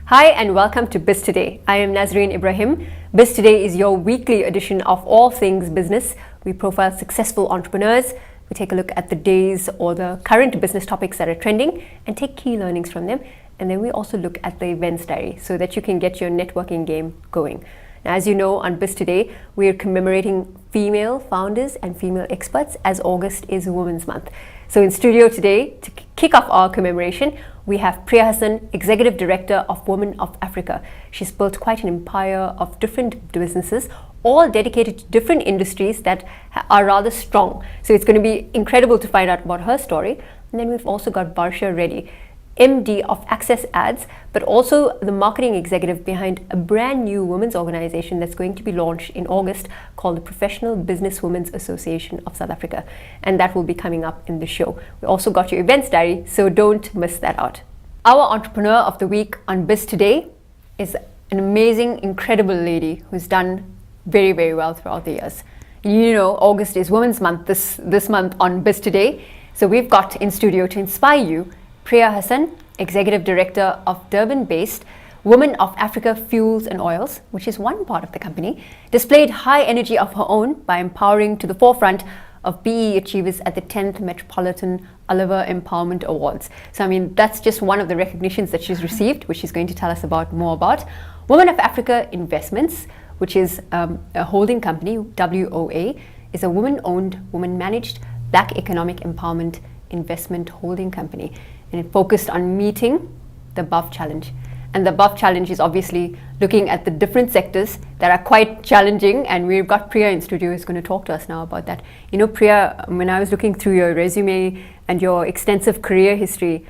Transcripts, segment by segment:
Hi and welcome to BizToday. I am Nazareen Ebrahim. BizToday is your weekly edition of all things business. We profile successful entrepreneurs. We take a look at the day's or the current business topics that are trending and take key learnings from them. And then we also look at the events diary so that you can get your networking game going. Now, as you know, on BizToday, we are commemorating female founders and female experts as August is Women's Month. So in studio today, to kick off our commemoration, we have Pria Hassan, Executive Director of Women of Africa. She's built quite an empire of different businesses, all dedicated to different industries that are rather strong. So it's going to be incredible to find out about her story. And then we've also got Barsha Reddy, MD of Access Ads, but also the marketing executive behind a brand new women's organization that's going to be launched in August called the Professional Business Women's Association of South Africa. And that will be coming up in the show. We also got your events diary, so don't miss that out. Our entrepreneur of the week on BizToday is an amazing, incredible lady who's done very, very well throughout the years. You know, August is Women's Month this month on BizToday. So we've got in studio to inspire you Pria Hassan, Executive Director of Durban-based Women of Africa Fuels and Oils, which is one part of the company, displayed high energy of her own by empowering to the forefront of BE achievers at the 10th Metropolitan Oliver Empowerment Awards. So, I mean, that's just one of the recognitions that she's received, which she's going to tell us more about. Women of Africa Investments, which is a holding company, W.O.A, is a woman-owned, woman-managed Black economic empowerment investment holding company. And it focused on meeting the above challenge. And the above challenge is obviously looking at the different sectors that are quite challenging. And we've got Priya in studio who's going to talk to us now about that. You know, Priya, when I was looking through your resume and your extensive career history,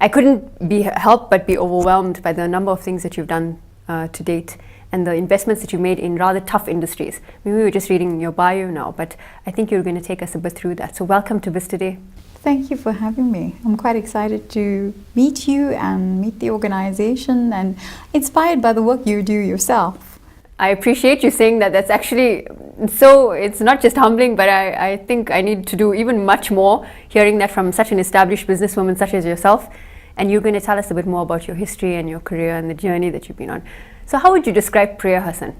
I couldn't help but be overwhelmed by the number of things that you've done to date and the investments that you made in rather tough industries. I mean, we were just reading your bio now, but I think you're going to take us a bit through that. So welcome to BizToday. Thank you for having me. I'm quite excited to meet you and meet the organization and inspired by the work you do yourself. I appreciate you saying that. That's actually so, it's not just humbling, but I think I need to do even much more hearing that from such an established businesswoman such as yourself. And you're going to tell us a bit more about your history and your career and the journey that you've been on. So how would you describe Pria Hassan?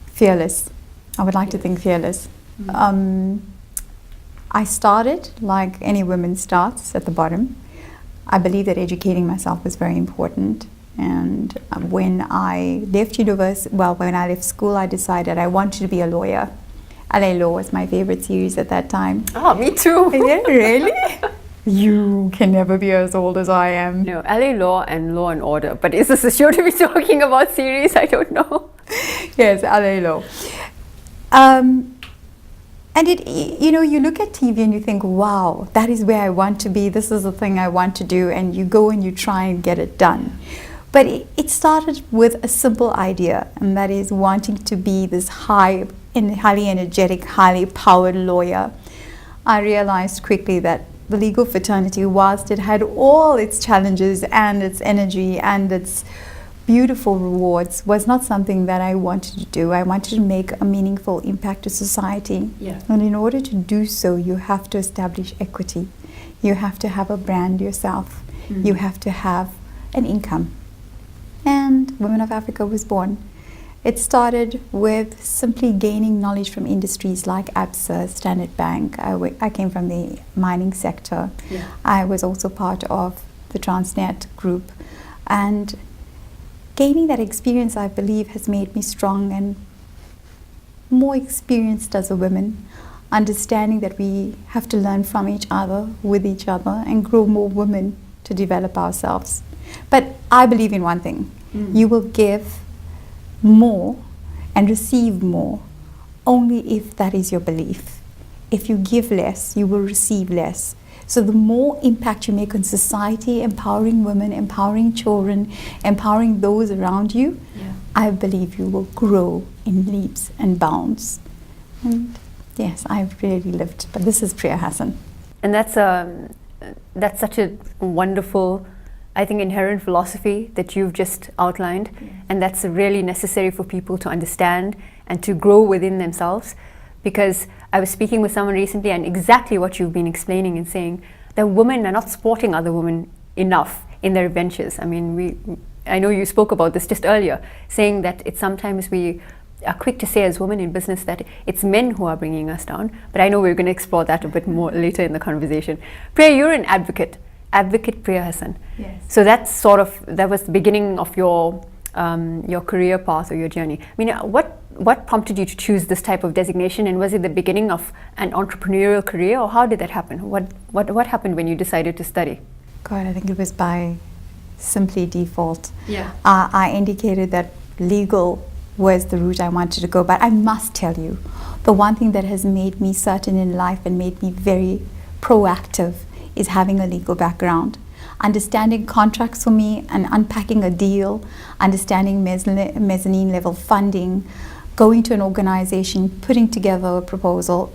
Fearless. I would like to think fearless. I started like any woman starts at the bottom. I believe that educating myself was very important. And when I left when I left school, I decided I wanted to be a lawyer. LA Law was my favorite series at that time. Oh, me too. Yeah, really? You can never be as old as I am. No, LA Law and Law and Order. But is this a show to be talking about series? I don't know. Yes, LA Law. And you look at TV and you think, wow, that is where I want to be. This is the thing I want to do. And you go and you try and get it done. But it started with a simple idea, and that is wanting to be this highly energetic, highly powered lawyer. I realized quickly that the legal fraternity, whilst it had all its challenges and its energy and its beautiful rewards, was not something that I wanted to do. I wanted to make a meaningful impact to society. Yeah. And in order to do so, you have to establish equity. You have to have a brand yourself. You have to have an income. And Women of Africa was born. It started with simply gaining knowledge from industries like ABSA, Standard Bank. I came from the mining sector. Yeah. I was also part of the Transnet group. And gaining that experience, I believe, has made me strong and more experienced as a woman, understanding that we have to learn from each other, with each other, and grow more women to develop ourselves. But I believe in one thing. You will give more and receive more only if that is your belief. If you give less, you will receive less. So the more impact you make on society, empowering women, empowering children, empowering those around you, I believe you will grow in leaps and bounds. And yes, I've really lived. But this is Pria Hassan. And that's such a wonderful, I think, inherent philosophy that you've just outlined. And that's really necessary for people to understand and to grow within themselves. Because I was speaking with someone recently, and exactly what you've been explaining and saying, that women are not supporting other women enough in their ventures. I mean, I know you spoke about this just earlier, saying that it's sometimes we are quick to say as women in business that it's men who are bringing us down, but I know we're going to explore that a bit more later in the conversation. Priya, you're an advocate Pria Hassan. Yes. So that was the beginning of your career path or your journey. I mean, what prompted you to choose this type of designation, and was it the beginning of an entrepreneurial career, or how did that happen? What happened when you decided to study? God, I think it was by simply default. Yeah. I indicated that legal was the route I wanted to go, but I must tell you, the one thing that has made me certain in life and made me very proactive is having a legal background. Understanding contracts for me and unpacking a deal, understanding mezzanine level funding, going to an organization, putting together a proposal,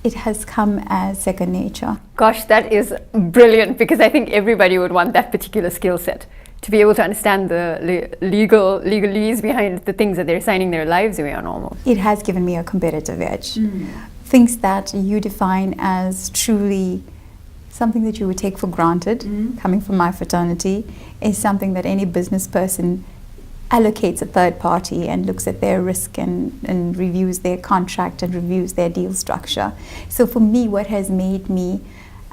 it has come as second nature. Gosh, that is brilliant, because I think everybody would want that particular skill set, to be able to understand the legalese behind the things that they're signing their lives away on almost. It has given me a competitive edge. Things that you define as truly something that you would take for granted, coming from my fraternity, is something that any business person allocates a third party and looks at their risk and reviews their contract and reviews their deal structure. So for me, what has made me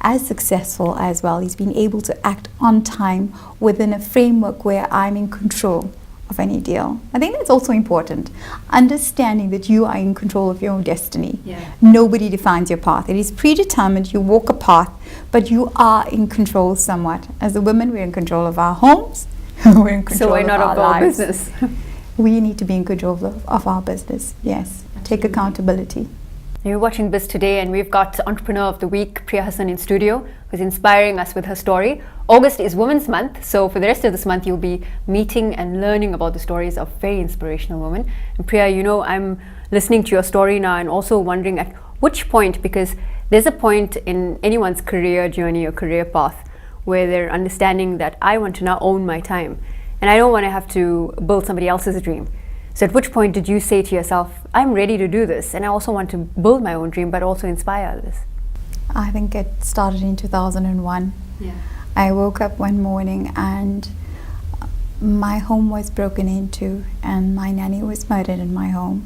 as successful as well is being able to act on time within a framework where I'm in control of any deal. I think that's also important. Understanding that you are in control of your own destiny. Yeah. Nobody defines your path. It is predetermined. You walk a path, but you are in control somewhat. As a woman, we're in control of our homes. We're in control so we're not of our lives. business. We need to be in control of our business. Yes. Take accountability. You're watching BizToday, and we've got Entrepreneur of the Week, Pria Hassan, in studio, who's inspiring us with her story. August is Women's Month, so for the rest of this month, you'll be meeting and learning about the stories of very inspirational women. And Priya, you know, I'm listening to your story now and also wondering at which point, because there's a point in anyone's career journey or career path where they're understanding that I want to now own my time, and I don't want to have to build somebody else's dream. So at which point did you say to yourself, I'm ready to do this, and I also want to build my own dream but also inspire others? I think it started in 2001. Yeah. I woke up one morning and my home was broken into and my nanny was murdered in my home.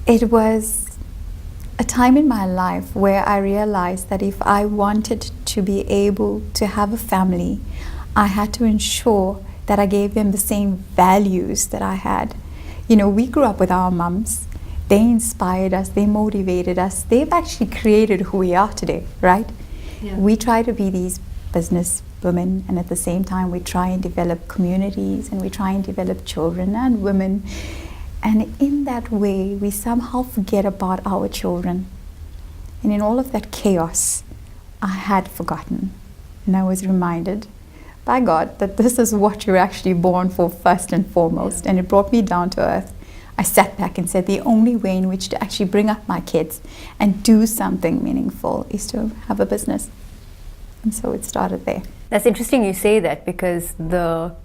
It was a time in my life where I realized that if I wanted to be able to have a family, I had to ensure that I gave them the same values that I had. You know, we grew up with our mums. They inspired us, they motivated us. They've actually created who we are today, right? Yeah. We try to be these business women, and at the same time we try and develop communities and we try and develop children and women. And in that way, we somehow forget about our children. And in all of that chaos, I had forgotten. And I was reminded by God that this is what you're actually born for first and foremost. And it brought me down to earth. I sat back and said the only way in which to actually bring up my kids and do something meaningful is to have a business. And so it started there. That's interesting you say that, because the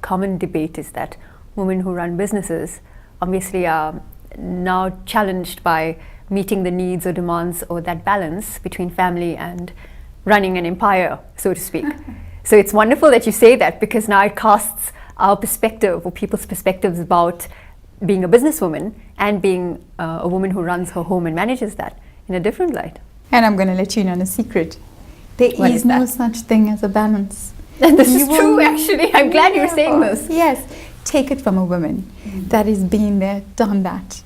common debate is that women who run businesses obviously are now challenged by meeting the needs or demands or that balance between family and running an empire, so to speak. So it's wonderful that you say that, because now it casts our perspective or people's perspectives about being a businesswoman and being a woman who runs her home and manages that in a different light. And I'm going to let you in on a secret. There is no such thing as a balance. This is true, actually. I'm glad you're saying this. Yes. Take it from a woman that is been there, done that.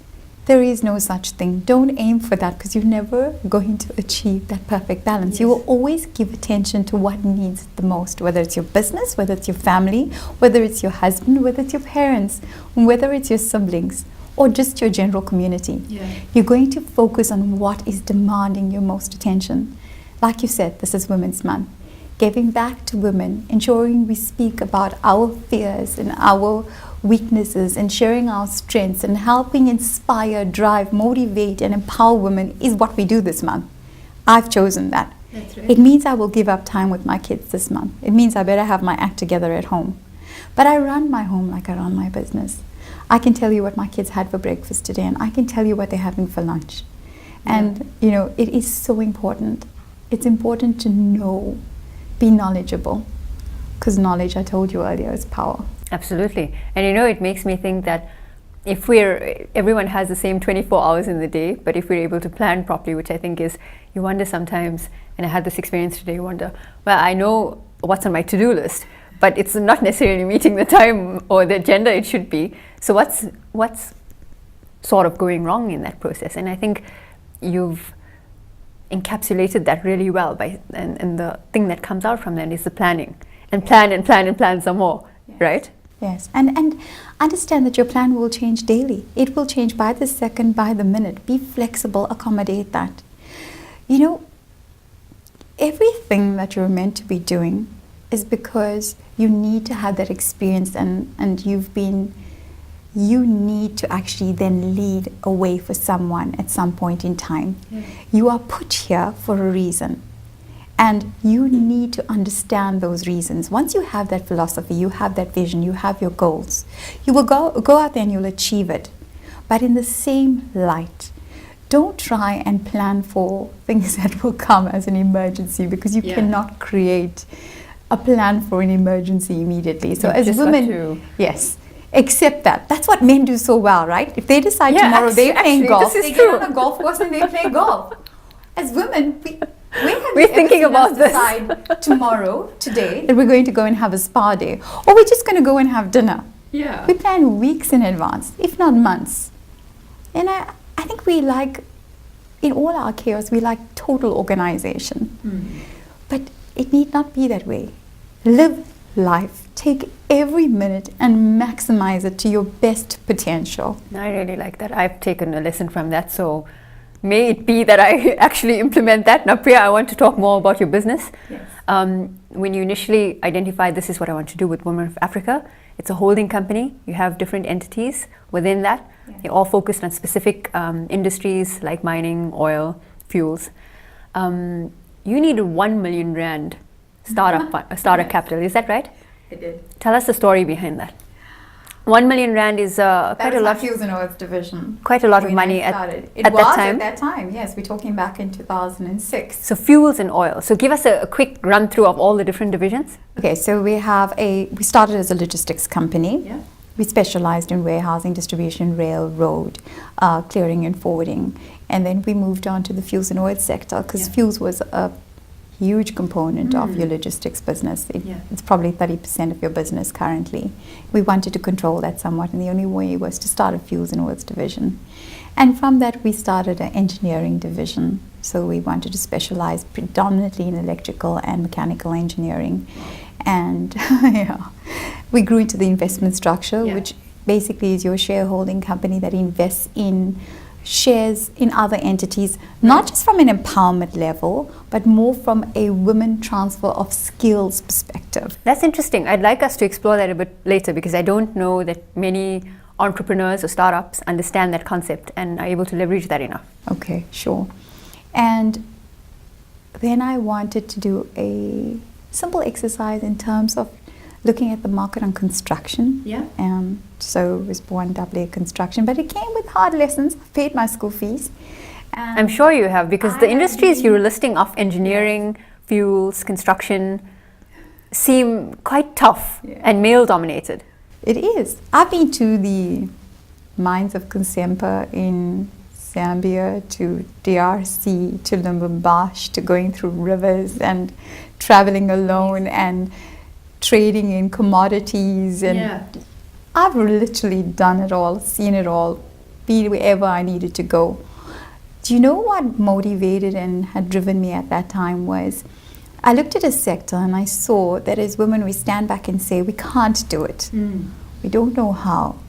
There is no such thing. Don't aim for that, because you're never going to achieve that perfect balance. Yes. You will always give attention to what needs it the most, whether it's your business, whether it's your family, whether it's your husband, whether it's your parents, whether it's your siblings, or just your general community. Yeah. You're going to focus on what is demanding your most attention. Like you said, this is Women's Month. Giving back to women, ensuring we speak about our fears and our weaknesses and sharing our strengths and helping inspire, drive, motivate and empower women is what we do this month. I've chosen that. That's right. It means I will give up time with my kids this month. It means I better have my act together at home. But I run my home like I run my business. I can tell you what my kids had for breakfast today, and I can tell you what they're having for lunch. Yeah. And you know, it is so important. It's important to know, be knowledgeable. Because knowledge, I told you earlier, is power. Absolutely. And it makes me think that if everyone has the same 24 hours in the day, but if we're able to plan properly, which I think is, you wonder sometimes, and I had this experience today, you wonder, well, I know what's on my to-do list, but it's not necessarily meeting the time or the agenda it should be. So what's sort of going wrong in that process? And I think you've encapsulated that really well and the thing that comes out from that is the planning. And plan some more, yes. Right? Yes, and understand that your plan will change daily. It will change by the second, by the minute. Be flexible, accommodate that. Everything that you're meant to be doing is because you need to have that experience and you need to actually then lead a way for someone at some point in time. Yeah. You are put here for a reason. And you need to understand those reasons. Once you have that philosophy, you have that vision, you have your goals, you will go out there and you'll achieve it. But in the same light, don't try and plan for things that will come as an emergency, because you cannot create a plan for an emergency immediately. So as women, yes, accept that. That's what men do so well, right? If they decide tomorrow they're playing golf, they get on a golf course and they play golf. As women, we're thinking about this. Decide tomorrow, today, that we're going to go and have a spa day, or we're just going to go and have dinner. Yeah. We plan weeks in advance, if not months. And I think we like, in all our chaos, we like total organization. Mm. But it need not be that way. Live life. Take every minute and maximize it to your best potential. I really like that. I've taken a lesson from that. So may it be that I actually implement that. Now, Priya, I want to talk more about your business. Yes. When you initially identified this is what I want to do with Women of Africa, it's a holding company. You have different entities within that. Yes. They're all focused on specific industries like mining, oil, fuels. You need a 1 million rand startup capital. Is that right? I did. Tell us the story behind that. 1 million rand is quite a lot. Fuels and Oils division. Quite a lot of money at that time. At that time, yes. We're talking back in 2006. So fuels and oil. So give us a quick run through of all the different divisions. Okay, so we started as a logistics company. Yeah. We specialized in warehousing, distribution, railroad, clearing and forwarding. And then we moved on to the fuels and oil sector, because fuels was a huge component of your logistics business. It's probably 30% of your business currently. We wanted to control that somewhat, and the only way was to start a fuels and oils division. And from that, we started an engineering division. So we wanted to specialize predominantly in electrical and mechanical engineering. And we grew into the investment structure, which basically is your shareholding company that invests in shares in other entities, not just from an empowerment level, but more from a women transfer of skills perspective. That's interesting. I'd like us to explore that a bit later, because I don't know that many entrepreneurs or startups understand that concept and are able to leverage that enough. Okay, sure. And then I wanted to do a simple exercise in terms of looking at the market on construction. Yeah. So it was born AA Construction, but it came with hard lessons. I paid my school fees. I'm sure you have, because the industries you're listing of engineering, fuels, construction seem quite tough and male dominated. It is. I've been to the mines of Kunsempa in Zambia, to DRC, to Lubumbashi, to going through rivers and traveling alone and trading in commodities, and I've literally done it all, seen it all, been wherever I needed to go. Do you know what motivated and had driven me at that time was, I looked at a sector and I saw that as women we stand back and say we can't do it. We don't know how.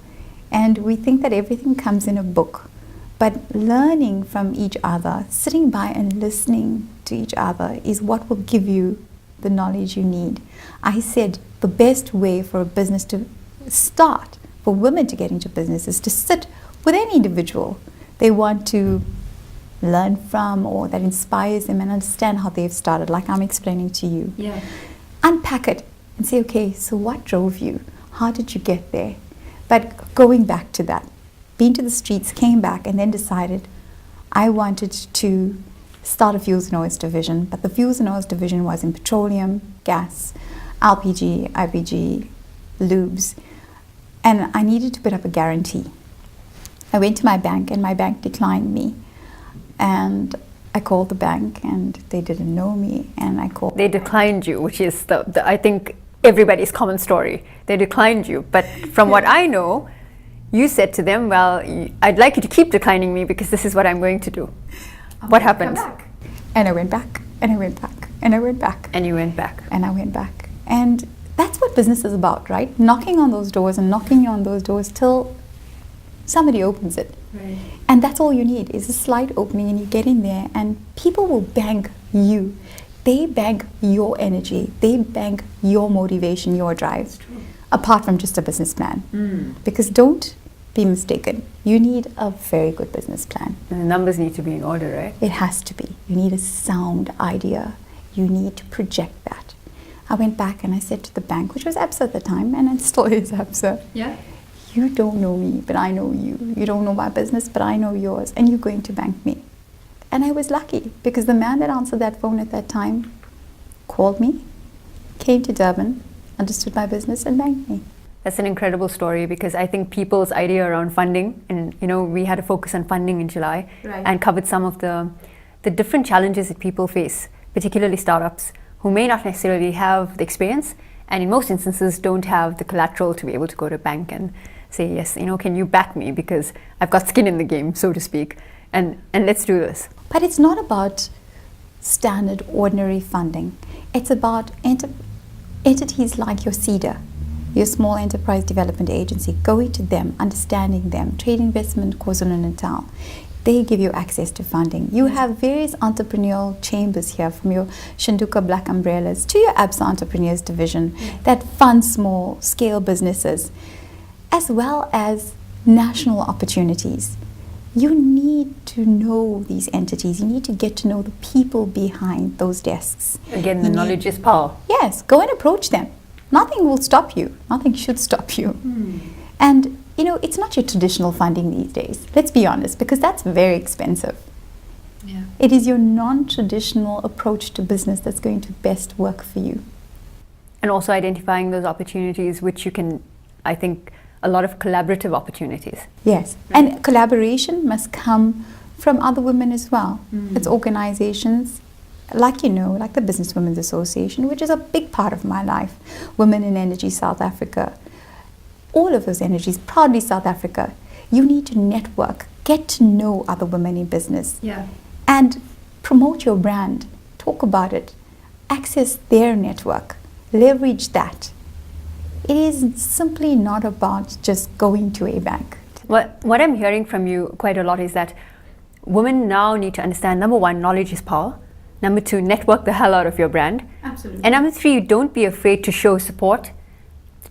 And we think that everything comes in a book. But learning from each other, sitting by and listening to each other is what will give you the knowledge you need. I said the best way for a business to start, for women to get into business, is to sit with any individual they want to learn from or that inspires them and understand how they've started, like I'm explaining to you. Yeah. Unpack it and say, okay, so what drove you? How did you get there? But going back to that, been to the streets, came back, and then decided I wanted to start a fuels and oils division, but the fuels and oils division was in petroleum, gas, LPG, IPG, lubes, and I needed to put up a guarantee. I went to my bank and my bank declined me, and I called the bank and they didn't know me, and I called. They declined you, which is the I think everybody's common story. They declined you, but from what I know, you said to them, well, I'd like you to keep declining me because this is what I'm going to do. What happened? And I went back, and I went back, and I went back. And you went back. And I went back. And that's what business is about, right? Knocking on those doors and knocking on those doors till somebody opens it. Right. And that's all you need is a slight opening, and you get in there and people will bank you. They bank your energy. They bank your motivation, your drive, apart from just a business plan. Because don't be mistaken, you need a very good business plan. And the numbers need to be in order, right? It has to be. You need a sound idea. You need to project that. I went back and I said to the bank, which was ABSA at the time, and it still is ABSA. Yeah. You don't know me, but I know you. You don't know my business, but I know yours, and you're going to bank me. And I was lucky because the man that answered that phone at that time called me, came to Durban, understood my business, and banked me. That's an incredible story because I think people's idea around funding, and we had a focus on funding in July, and covered some of the different challenges that people face, particularly startups who may not necessarily have the experience, and in most instances don't have the collateral to be able to go to a bank and say, yes, can you back me because I've got skin in the game, so to speak, and let's do this. But it's not about standard, ordinary funding. It's about entities like your CEDA, your Small Enterprise Development Agency, going to them, understanding them, Trade Investment KwaZulu-Natal. They give you access to funding. You have various entrepreneurial chambers here, from your Shanduka Black Umbrellas to your ABSA Entrepreneurs Division that fund small scale businesses, as well as national opportunities. You need to know these entities. You need to get to know the people behind those desks. Again, the knowledge is power. Yes, go and approach them. Nothing will stop you. Nothing should stop you. And it's not your traditional funding these days. Let's be honest, because that's very expensive. Yeah. It is your non-traditional approach to business that's going to best work for you. And also identifying those opportunities, which you can, I think, a lot of collaborative opportunities. Yes, and collaboration must come from other women as well. It's organizations like like the Business Women's Association, which is a big part of my life. Women in Energy South Africa. All of those energies, proudly South Africa. You need to network, get to know other women in business, and promote your brand, talk about it, access their network, leverage that. It is simply not about just going to a bank. What I'm hearing from you quite a lot is that women now need to understand, number one, knowledge is power. Number two, network the hell out of your brand. Absolutely. And number three, don't be afraid to show support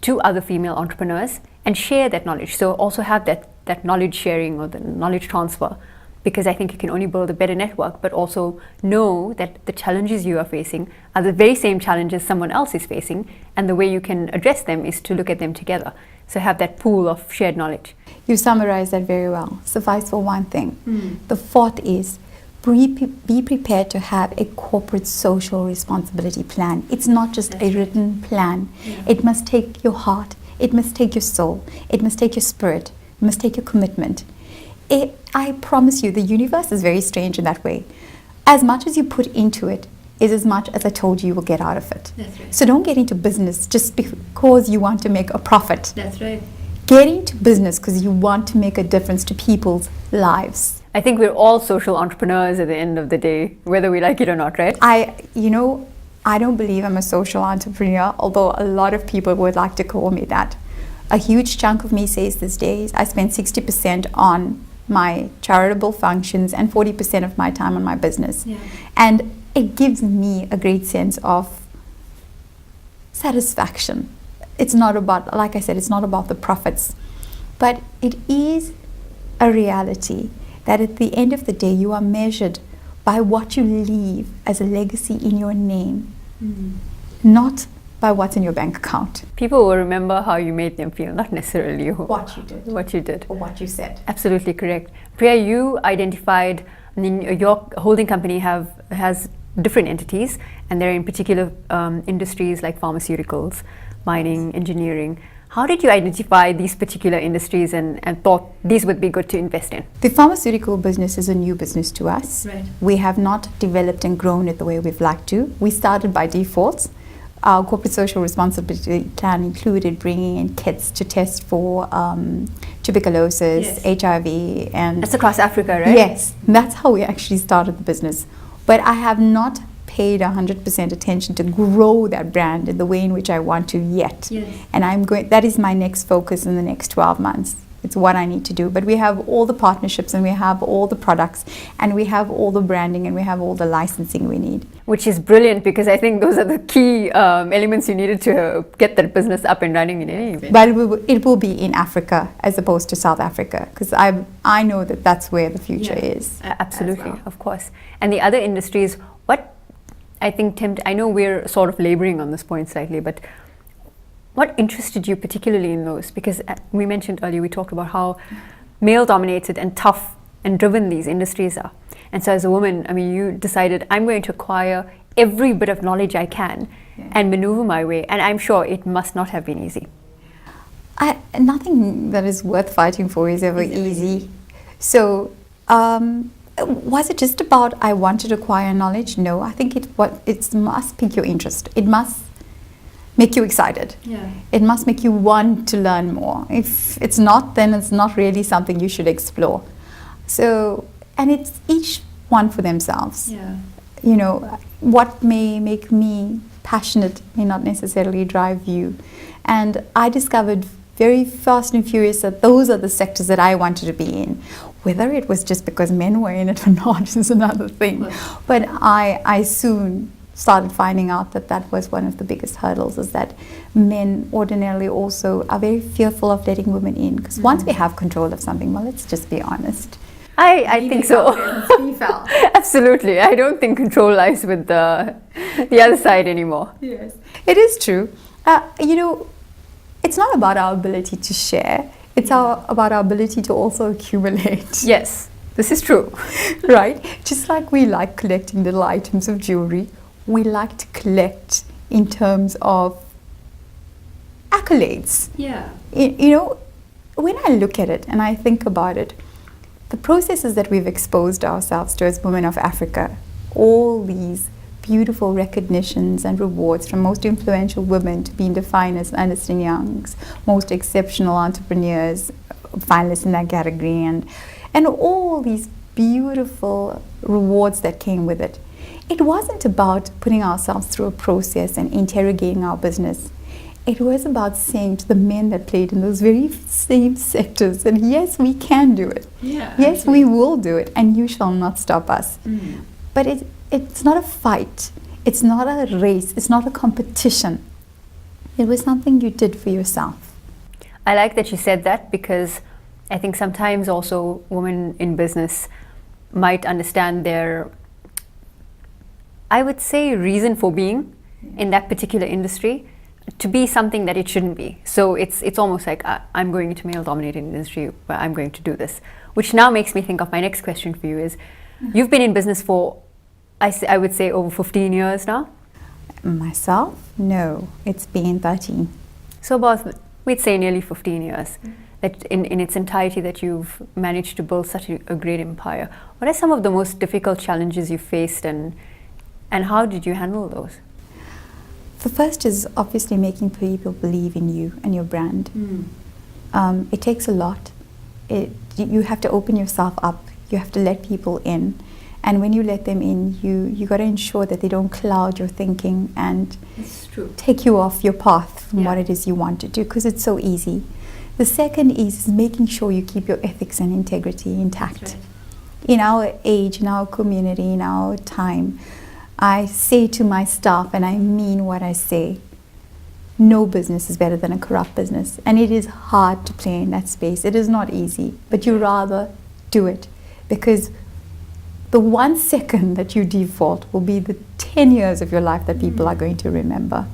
to other female entrepreneurs and share that knowledge. So also have that knowledge sharing or the knowledge transfer, because I think you can only build a better network, but also know that the challenges you are facing are the very same challenges someone else is facing, and the way you can address them is to look at them together. So have that pool of shared knowledge. You summarized that very well. Suffice for one thing. The fourth is be prepared to have a corporate social responsibility plan. It's not just a written plan. It must take your heart, it must take your soul, it must take your spirit, it must take your commitment. I promise you, the universe is very strange in that way. As much as you put into it is as much as I told you will get out of it. That's right. So don't get into business just because you want to make a profit. That's right. Get into business because you want to make a difference to people's lives. I think we're all social entrepreneurs at the end of the day, whether we like it or not, right? I don't believe I'm a social entrepreneur, although a lot of people would like to call me that. A huge chunk of me says these days I spend 60% on my charitable functions and 40% of my time on my business. And it gives me a great sense of satisfaction. It's not about, like I said, it's not about the profits, but it is a reality that at the end of the day you are measured by what you leave as a legacy in your name, not by what's in your bank account. People will remember how you made them feel, not necessarily What you did. What you did. Or what you said. Absolutely correct. Priya, you identified, your holding company has different entities, and they're in particular industries like pharmaceuticals, mining, engineering. How did you identify these particular industries and thought these would be good to invest in? The pharmaceutical business is a new business to us. Right. We have not developed and grown it the way we've liked to. We started by default. Our corporate social responsibility plan included bringing in kits to test for tuberculosis, HIV, and That's across Africa, right? yes, that's how we actually started the business. But I have not paid 100% attention to grow that brand in the way in which I want to yet. Yes. And that is my next focus in the next 12 months. It's what I need to do. But we have all the partnerships, and we have all the products, and we have all the branding, and we have all the licensing we need. Which is brilliant, because I think those are the key elements you needed to get that business up and running in any event. But it will be in Africa as opposed to South Africa, because I know that that's where the future is. Absolutely, well. of course. And the other industries, what I think, Tim, I know we're sort of laboring on this point slightly, but what interested you particularly in those? Because we mentioned earlier, we talked about how male-dominated and tough and driven these industries are. And so as a woman, I mean, you decided, I'm going to acquire every bit of knowledge I can and maneuver my way. And I'm sure it must not have been easy. Nothing that is worth fighting for is ever easy. So, was it just about I wanted to acquire knowledge? No, I think it must pique your interest. It must make you excited. Yeah. It must make you want to learn more. If it's not, then it's not really something you should explore. So, and it's each one for themselves. Yeah. You know, what may make me passionate may not necessarily drive you. And I discovered very fast and furious that those are the sectors that I wanted to be in. Whether it was just because men were in it or not is another thing. But I soon started finding out that was one of the biggest hurdles, is that men ordinarily also are very fearful of letting women in. Because once we have control of something, well, let's just be honest. I think so. Absolutely. I don't think control lies with the other side anymore. Yes. It is true. You know, it's not about our ability to share. It's about our ability to also accumulate. Yes, this is true. Right? Just like we like collecting little items of jewelry, we like to collect in terms of accolades. Yeah. You know, when I look at it and I think about it, the processes that we've exposed ourselves to as women of Africa, all these beautiful recognitions and rewards from most influential women to being defined as Ernst & Young's most exceptional entrepreneurs, finalists in that category, and all these beautiful rewards that came with it. It wasn't about putting ourselves through a process and interrogating our business. It was about saying to the men that played in those very same sectors that yes, we can do it. Yeah, yes, actually. we will do it, and you shall not stop us. But it's not a fight. It's not a race. It's not a competition. It was something you did for yourself. I like that you said that, because I think sometimes also women in business might understand their, I would say, reason for being in that particular industry to be something that it shouldn't be. So it's almost like I'm going into male-dominated industry where I'm going to do this, which now makes me think of my next question for you is, you've been in business for, I would say, over 15 years now? Myself? No, it's been 13. So about, we'd say, nearly 15 years. That in its entirety that you've managed to build such a great empire. What are some of the most difficult challenges you faced, and how did you handle those? The first is obviously making people believe in you and your brand. It takes a lot. You have to open yourself up. You have to let people in. And when you let them in, you got to ensure that they don't cloud your thinking and take you off your path from what it is you want to do, because it's so easy. The second is making sure you keep your ethics and integrity intact. Right. In our age, in our community, in our time, I say to my staff, and I mean what I say, no business is better than a corrupt business. And it is hard to play in that space. It is not easy, but you rather do it, because the 1 second that you default will be the 10 years of your life that people are going to remember.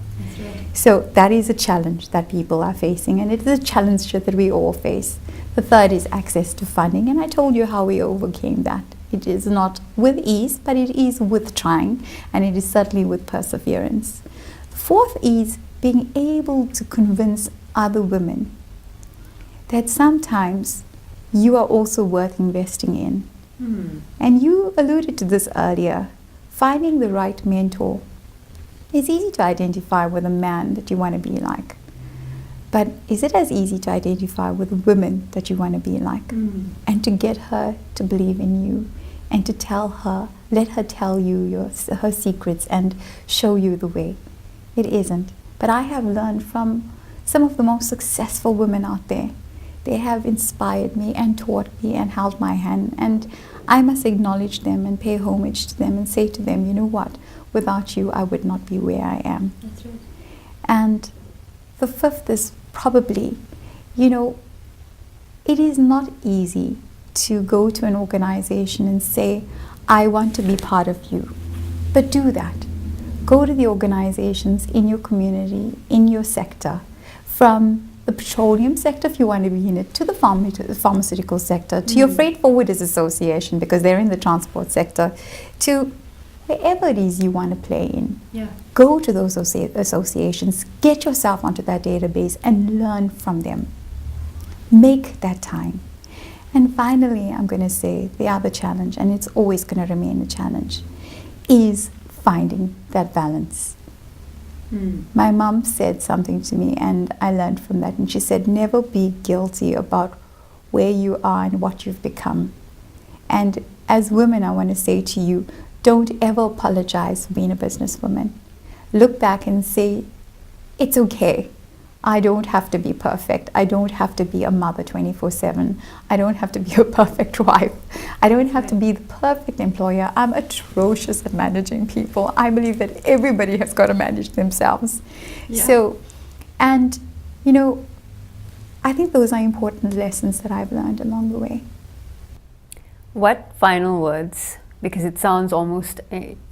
So that is a challenge that people are facing, and it is a challenge that we all face. The third is access to funding, and I told you how we overcame that. It is not with ease, but it is with trying, and it is certainly with perseverance. Fourth is being able to convince other women that sometimes you are also worth investing in. And you alluded to this earlier. Finding the right mentor. It's easy to identify with a man that you want to be like. But is it as easy to identify with women that you want to be like? And to get her to believe in you, and to tell her, let her tell you her secrets and show you the way. It isn't. But I have learned from some of the most successful women out there. They have inspired me and taught me and held my hand, and I must acknowledge them and pay homage to them and say to them, you know what, without you I would not be where I am. That's right. And the fifth is probably, it is not easy to go to an organization and say, I want to be part of you. But do that. Go to the organizations in your community, in your sector, from the petroleum sector, if you want to be in it, to the pharmaceutical sector, to your freight forwarders association, because they're in the transport sector, to wherever it is you want to play in. Go to those associations, get yourself onto that database and learn from them. Make that time. And finally, I'm going to say the other challenge, and it's always going to remain a challenge, is finding that balance. My mom said something to me, and I learned from that, and she said, never be guilty about where you are and what you've become. And as women, I want to say to you, don't ever apologize for being a businesswoman. Look back and say, it's okay. I don't have to be perfect. I don't have to be a mother 24/7. I don't have to be a perfect wife. I don't have to be the perfect employer. I'm atrocious at managing people. I believe that everybody has got to manage themselves. So, and I think those are important lessons that I've learned along the way. What final words, because it sounds almost,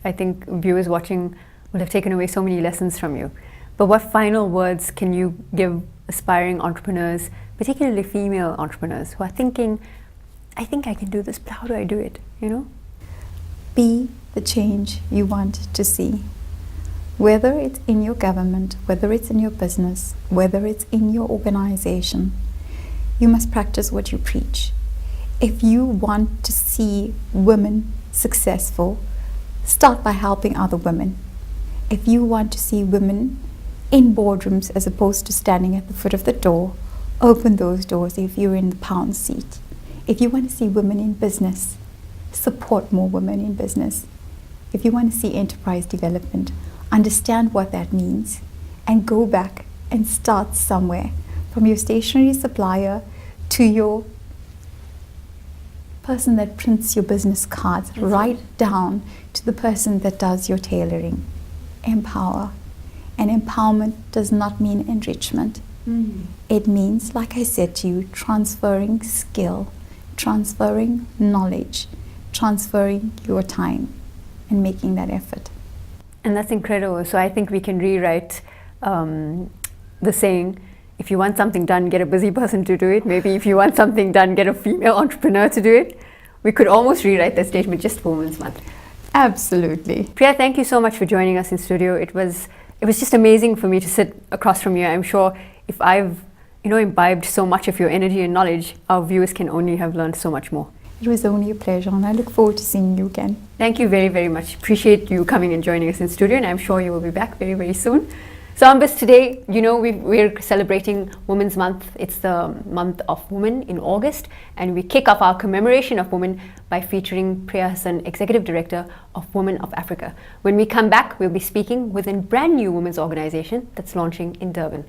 I think viewers watching will have taken away so many lessons from you. But what final words can you give aspiring entrepreneurs, particularly female entrepreneurs who are thinking, I think I can do this, but how do I do it, Be the change you want to see. Whether it's in your government, whether it's in your business, whether it's in your organization, you must practice what you preach. If you want to see women successful, start by helping other women. If you want to see women in boardrooms as opposed to standing at the foot of the door, open those doors if you're in the pound seat. If you want to see women in business, support more women in business. If you want to see enterprise development, understand what that means and go back and start somewhere, from your stationery supplier to your person that prints your business cards, right down to the person that does your tailoring. Empower. And empowerment does not mean enrichment. It means, like I said to you, transferring skill, transferring knowledge, transferring your time, and making that effort. And that's incredible. So I think we can rewrite the saying, if you want something done, get a busy person to do it. Maybe if you want something done, get a female entrepreneur to do it. We could almost rewrite that statement just for Women's Month. Absolutely. Priya, thank you so much for joining us in studio. It was just amazing for me to sit across from you. I'm sure if I've imbibed so much of your energy and knowledge, our viewers can only have learned so much more. It was only a pleasure, and I look forward to seeing you again. Thank you very, very much. Appreciate you coming and joining us in studio, and I'm sure you will be back very, very soon. So on BizToday, we're celebrating Women's Month. It's the month of women in August, and we kick off our commemoration of women by featuring Pria Hassan, Executive Director of Women of Africa. When we come back, we'll be speaking with a brand new women's organization that's launching in Durban.